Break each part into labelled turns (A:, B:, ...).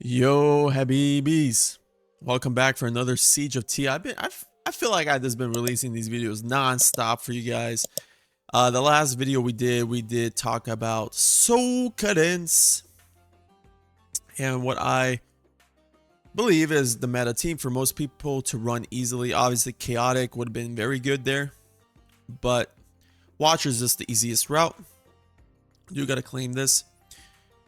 A: Yo, Habibis. Welcome back for another Siege of Tea. I feel like I've just been releasing these videos non-stop for you guys. The last video we did talk about soul cadence and what I believe is the meta team for most people to run easily. Obviously, chaotic would have been very good there, but Watcher is just the easiest route. You gotta claim this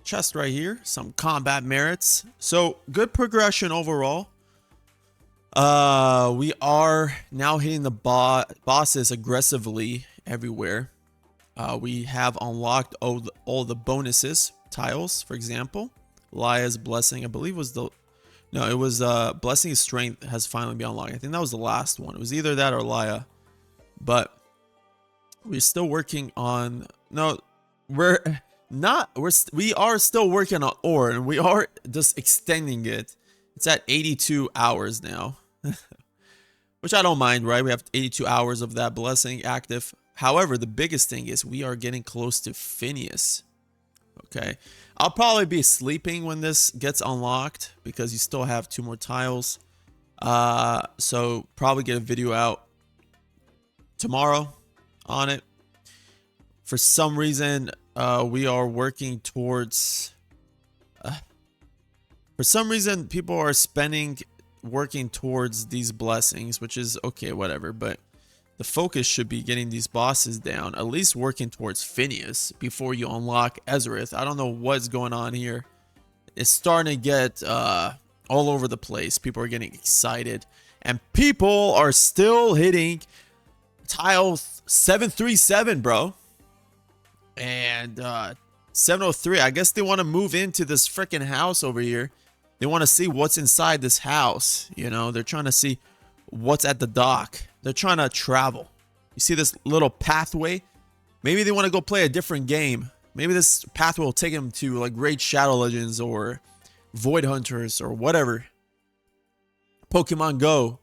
A: chest right here, some combat merits, so good progression overall. We are now hitting the bosses aggressively everywhere. We have unlocked all the bonuses tiles. For example, Laya's blessing, I believe was it was blessing of strength has finally been unlocked. I think that was the last one. It was either that or Laya, but we're still working on we are still working on Orin. We are just extending it. It's at 82 hours now. Which I don't mind, right? We have 82 hours of that blessing active. However, the biggest thing is we are getting close to Phineas. Okay. I'll probably be sleeping when this gets unlocked because you still have 2 more tiles. So probably get a video out tomorrow on it. For some reason, we are working towards for some reason people are working towards these blessings, which is okay, whatever, but the focus should be getting these bosses down, at least working towards Phineas before you unlock Ezrith. I don't know what's going on here. It's starting to get all over the place. People are getting excited and people are still hitting tile 737, bro. And 703, I guess they want to move into this freaking house over here. They want to see what's inside this house. You know, they're trying to see what's at the dock. They're trying to travel. You see this little pathway? Maybe they want to go play a different game. Maybe this pathway will take them to like Raid Shadow Legends or Void Hunters or whatever. Pokemon Go.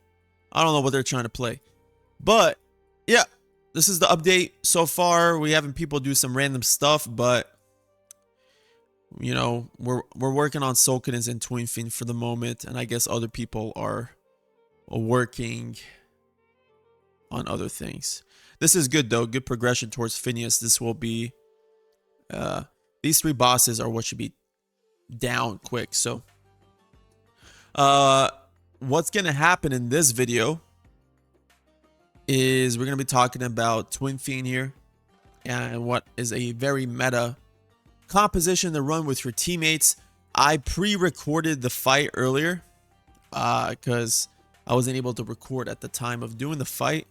A: I don't know what they're trying to play. But yeah, this is the update so far. We having people do some random stuff, but you know, we're working on Soul Cadence and Twinfiend for the moment, and I guess other people are working on other things. This is good though, good progression towards Phineas. This will be these 3 bosses are what should be down quick. So what's gonna happen in this video is we're gonna be talking about Twinfiend here and what is a very meta composition to run with your teammates. I pre-recorded the fight earlier because I wasn't able to record at the time of doing the fight,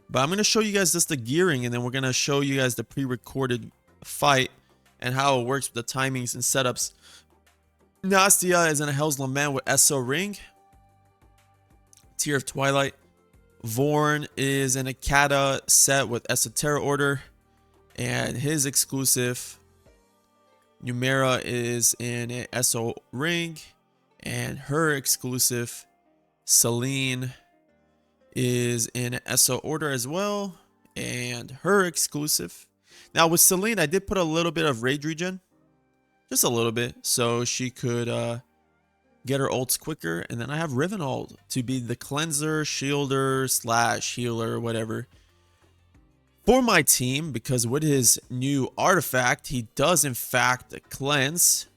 A: but I'm going to show you guys just the gearing, and then we're going to show you guys the pre-recorded fight and how it works with the timings and setups. Nastia is in a Hell's Lament with SO Ring, Tear of Twilight. Vorn is in a Kata set with Esoteric Order, and his exclusive Numera is in an SO Ring, and her exclusive Celine is in an SO Order as well, and her exclusive. Now with Celine, I did put a little bit of Rage Regen, just a little bit, so she could get her ults quicker. And then I have Rivenhold to be the cleanser, shielder / healer, whatever, for my team, because with his new artifact, he does in fact cleanse.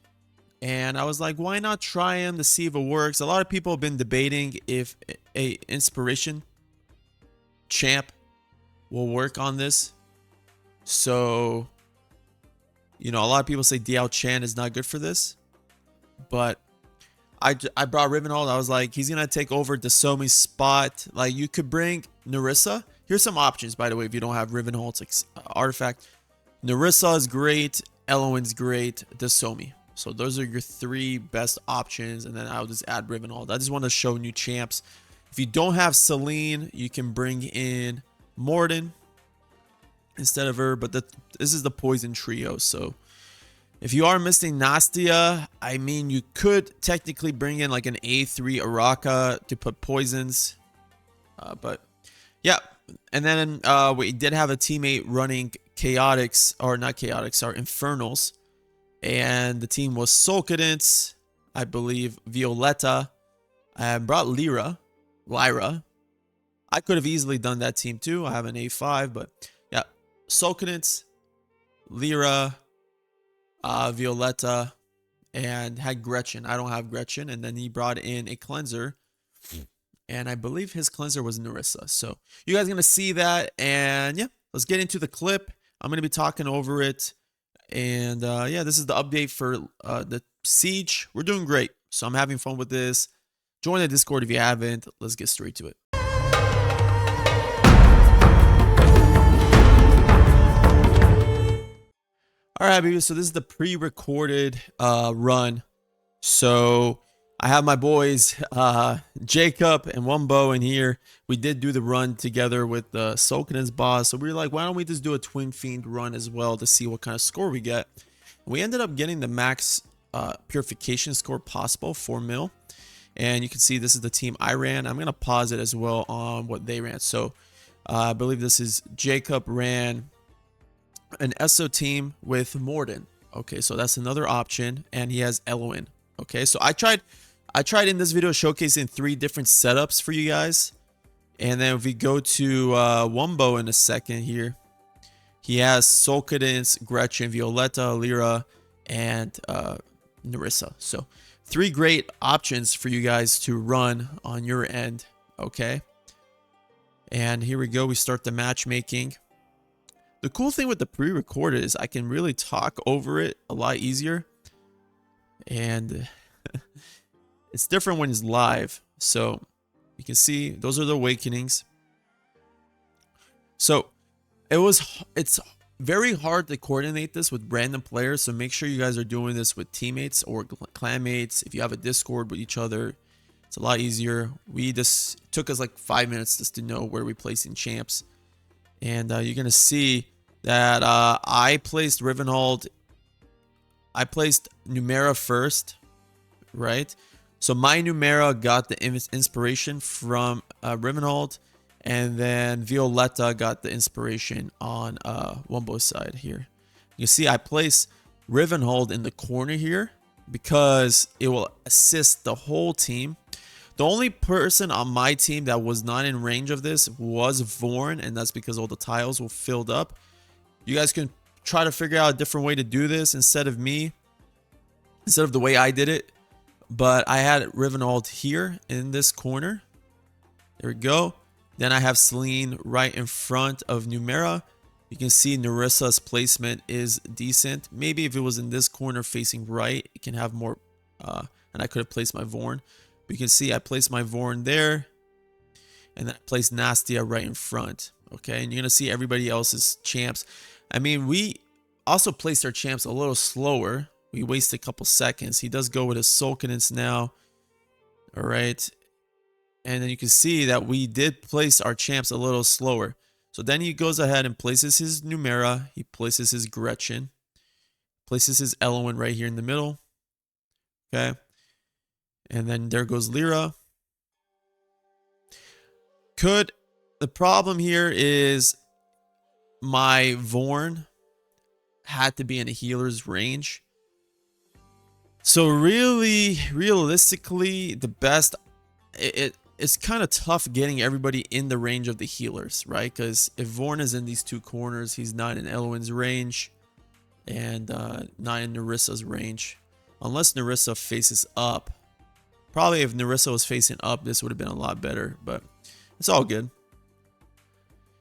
A: And I was like, why not try him to see if it works? A lot of people have been debating if a inspiration champ will work on this. So, you know, a lot of people say Diao Chan is not good for this, but I brought Rivenhold. I was like, he's gonna take over Desomi's spot. Like, you could bring Nerissa. Here's some options, by the way, if you don't have Rivenhold's artifact. Nerissa is great, Eloin's great, Desomi. So those are your 3 best options, and then I'll just add Rivenhold. I just want to show new champs. If you don't have Celine, you can bring in Morden instead of her, but this is the poison trio. So if you are missing Nastia, I mean, you could technically bring in like an A3 Araka to put poisons, but yeah. And then we did have a teammate running Chaotix, or not Chaotix, or Infernals. And the team was Soul Cadence, I believe Violetta. I brought Lyra. I could have easily done that team too. I have an A5, but yeah. Sulcanance, Lyra, Violetta, and had Gretchen. I don't have Gretchen. And then he brought in a cleanser. And I believe his cleanser was Nerissa. So you guys are going to see that. And yeah, let's get into the clip. I'm going to be talking over it. And yeah, this is the update for the Siege. We're doing great. So I'm having fun with this. Join the Discord if you haven't. Let's get straight to it. All right, baby. So this is the pre-recorded run. So I have my boys, Jacob and Wumbo in here. We did do the run together with the Sulcanance boss. So we were like, why don't we just do a Twinfiend run as well to see what kind of score we get. We ended up getting the max Purification score possible, 4 mil. And you can see this is the team I ran. I'm going to pause it as well on what they ran. So I believe this is Jacob ran an SO team with Morden. Okay, so that's another option. And he has Eloin. Okay, so I tried in this video showcasing 3 different setups for you guys. And then if we go to Wumbo in a second here, he has Sulcanance, Gretchen, Violetta, Lyra, and Nerissa. So 3 great options for you guys to run on your end. Okay. And here we go. We start the matchmaking. The cool thing with the pre-recorded is I can really talk over it a lot easier. And it's different when it's live. So you can see those are the awakenings. So it's very hard to coordinate this with random players. So make sure you guys are doing this with teammates or clanmates. If you have a Discord with each other, it's a lot easier. We just took us like 5 minutes just to know where we placing champs. And you're going to see that I placed Rivenhold. I placed Numera first, right? So my Numera got the inspiration from Rivenhold. And then Violetta got the inspiration on Wumbo's side here. You see I place Rivenhold in the corner here because it will assist the whole team. The only person on my team that was not in range of this was Vorn, and that's because all the tiles were filled up. You guys can try to figure out a different way to do this instead of the way I did it. But I had Rivenhold here in this corner. There we go. Then I have Celine right in front of Numera. You can see Nerissa's placement is decent. Maybe if it was in this corner facing right, it can have more, and I could have placed my Vorn. But you can see I placed my Vorn there, and then I placed Nastia right in front. Okay, and you're gonna see everybody else's champs. I mean, we also placed our champs a little slower. We wasted a couple seconds. He does go with his Sulcanance now. All right. And then you can see that we did place our champs a little slower. So then he goes ahead and places his Numera. He places his Gretchen. Places his Eloin right here in the middle. Okay. And then there goes Lyra. The problem here is my Vorn had to be in a healer's range. So really, realistically, the best... It's kind of tough getting everybody in the range of the healers, right? Because if Vorn is in these 2 corners, he's not in Eloin's range and not in Nerissa's range. Unless Nerissa faces up. Probably if Nerissa was facing up, this would have been a lot better, but it's all good.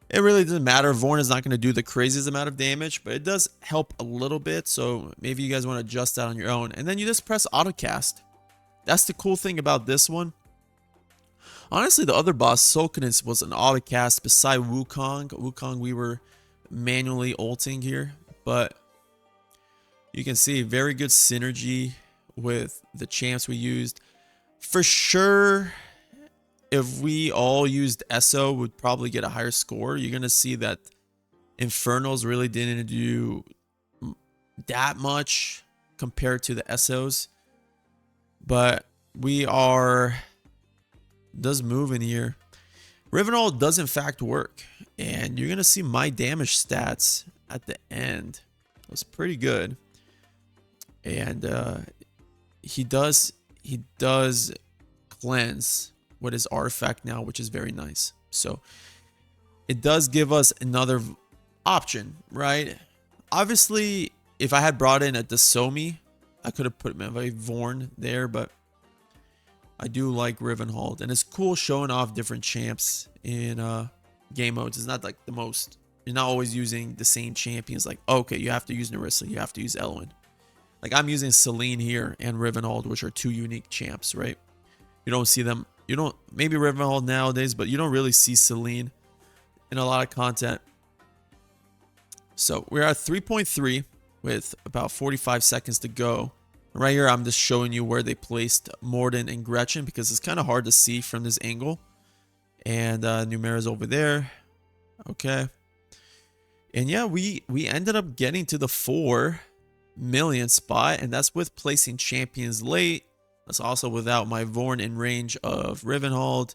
A: It really doesn't matter. Vorn is not going to do the craziest amount of damage, but it does help a little bit. So maybe you guys want to adjust that on your own. And then you just press autocast. That's the cool thing about this one. Honestly, the other boss, Sulcanance, was an autocast beside Wukong. Wukong, we were manually ulting here. But you can see very good synergy with the champs we used. For sure, if we all used SO, we'd probably get a higher score. You're going to see that Infernals really didn't do that much compared to the SOs. But we are... does move in here. Rivenhold does in fact work. And you're going to see my damage stats at the end. It was pretty good. And he does he does cleanse with his artifact now, which is very nice. So it does give us another option, right? Obviously, if I had brought in a Dasomi, I could have put my Vorn there, but I do like Rivenhold, and it's cool showing off different champs in game modes. It's not like the most, you're not always using the same champions. Like, okay, you have to use Narissa, you have to use Elwyn. Like, I'm using Selene here and Rivenhold, which are two unique champs, right? You don't see them, you don't, maybe Rivenhold nowadays, but you don't really see Selene in a lot of content. So we're at 3.3 with about 45 seconds to go. Right here, I'm just showing you where they placed Morden and Gretchen because it's kind of hard to see from this angle. And Numera's over there. Okay. And yeah, we ended up getting to the 4 million spot, and that's with placing champions late. That's also without my Vorn in range of Rivenhold.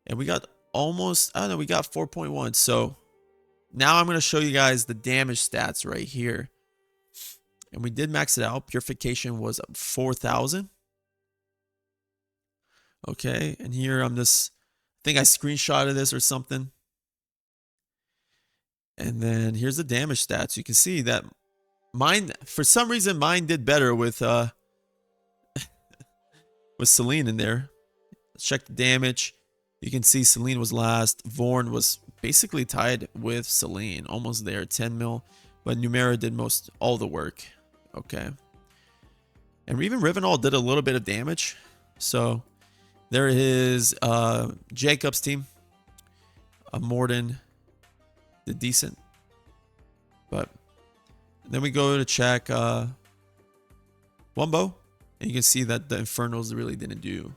A: And we got almost, I don't know, we got 4.1. So now I'm going to show you guys the damage stats right here. And we did max it out. Purification was 4,000. Okay, and here I'm just, I think I screenshotted this or something. And then here's the damage stats. You can see that mine, for some reason, mine did better with with Selene in there. Let's check the damage. You can see Selene was last. Vorn was basically tied with Selene, almost there, 10 mil. But Numera did all the work. Okay. And even Rivenhold did a little bit of damage. So there is Jacob's team. Morden did decent. But then we go to check Wumbo. And you can see that the Infernals really didn't do.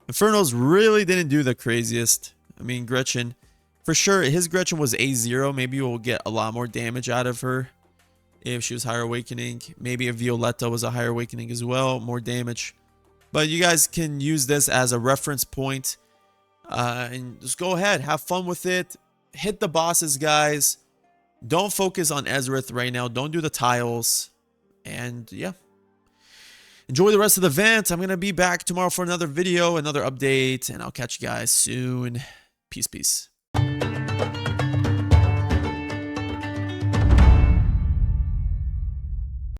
A: Infernals really didn't do the craziest. I mean, Gretchen, for sure, his Gretchen was A0. Maybe we'll get a lot more damage out of her if she was Higher Awakening. Maybe if Violetta was a Higher Awakening as well, more damage. But you guys can use this as a reference point. And just go ahead, have fun with it. Hit the bosses, guys. Don't focus on Ezreath right now. Don't do the tiles. And yeah. Enjoy the rest of the event. I'm going to be back tomorrow for another video, another update. And I'll catch you guys soon. Peace, peace.